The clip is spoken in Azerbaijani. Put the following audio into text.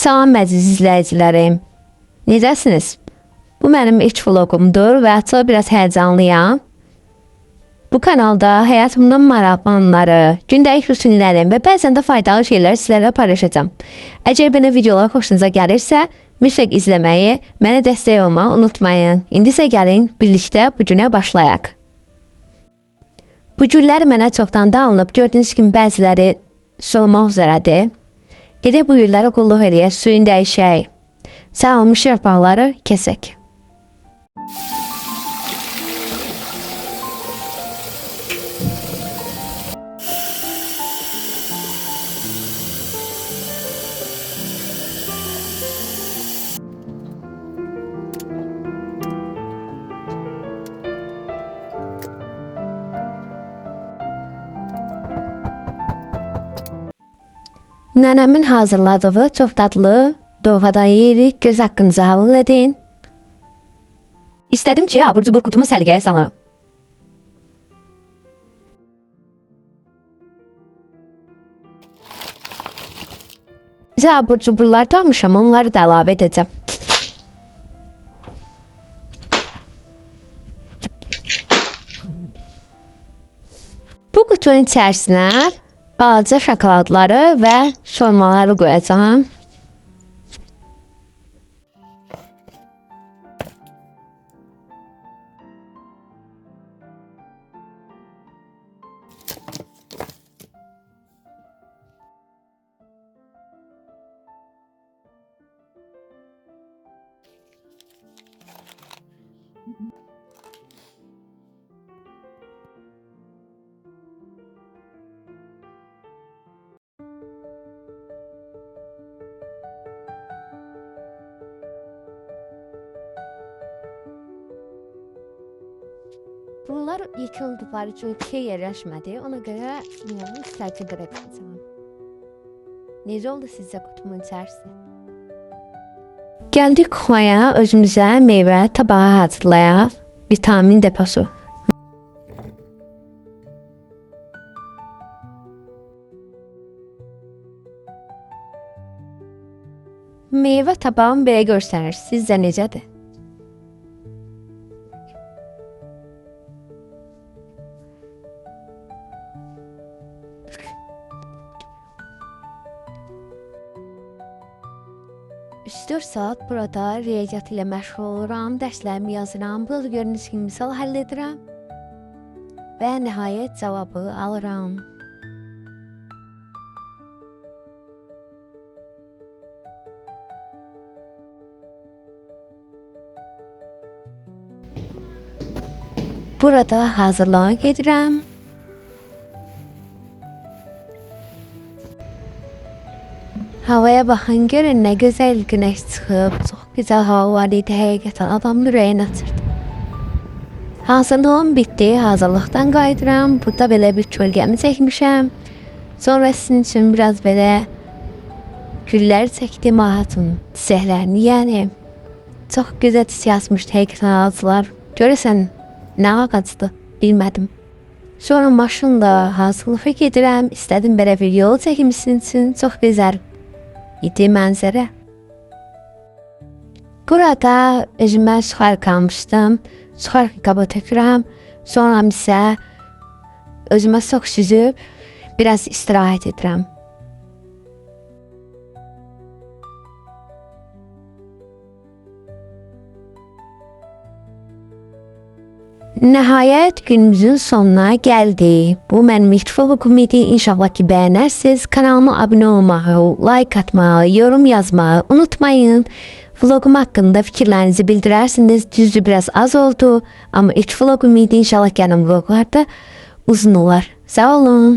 Salam əziz izləyicilərim. Necəsiniz? Bu mənim ilk vlogumdur və hətta biraz həyəcanlıyam. Bu kanalda həyatımdan maraqlı anları, gündəlik rutinlərim və bəzən də faydalı şeylər sizlərlə paylaşacağım. Əgər belə videolar xoşunuza gəlirsə, mütləq izləməyi, mənə dəstək olmağı unutmayın. İndi isə gəlin birlikdə bu günə başlayaq. Bu güllər mənə çoxdan da alınıb, gördüyünüz kimi bəziləri solmaq üzrədir. Gedək bu gülləri qulluq eləyək, suyun dəyişək. Sağılmış yarpaqları kesək. Nənəmin hazırladığı çox dadlı doğadan yeyirik, göz haqqınızı havıl edin. İstədim ki, abur cubur qutumu səliqəyə salım. Bizə abur cuburlar almışam, onları da əlavə edəcəm. Bu qutunun içərisinə balaca şokoladları və şormaları qoyacağım. Bunlar yıkıldıkları için şey yerləşmədi. Ona görə bunu istərcə bırakacağım. Necə oldu sizcə qutumun içərisi? Gəldik kuxaya, özümüzə meyvə tabağı hazırlayaq. Vitamin deposu. Meyvə tabağım belə göstərir. Sizcə necədir? Üç-4 saat burada riyaziyyat ilə məşğul oluram, dərslərimi yazıram, burada gördüyünüz kimi misal həll edirəm və nəhayət cavabı alıram. Burada hazırlığa gedirəm. Havaya baxın, görün nə gözəl günəş çıxıb, çox gözəl hava var idi, həqiqətən adamın ürəyini açırdı. Hazırlığım bitdi, hazırlıqdan qayıdıram, burada belə bir kölgəmi çəkmişəm. Sonra sizin üçün biraz belə güllər çəkdim, ağacın çiçəklərini, yəni çox gözəl çiçək açmışdı həqiqətən ağaclar. Görəsən nə ağacdır, bilmədim. Sonra maşınla hazırlığa gedirəm, istədim belə bir yol çəkim sizin üçün, çox gözəl idi mənzərə. Burada özümə suxarka almışdım. Suxarka qabı tökürəm. Sonra isə özümə sok süzüb biraz istirahət edirəm. Nəhayət günümüzün sonuna gəldi. Bu mənim ilk vlogum idi. İnşallah ki bəyənərsiniz. Kanalıma abunə olmağı, like atmağı, yorum yazmağı unutmayın. Vlogum haqqında fikirlərinizi bildirərsiniz. Düzdür, biraz az oldu. Amma ilk vlogum idi. İnşallah gələn vloglarda uzun olar. Sağ olun.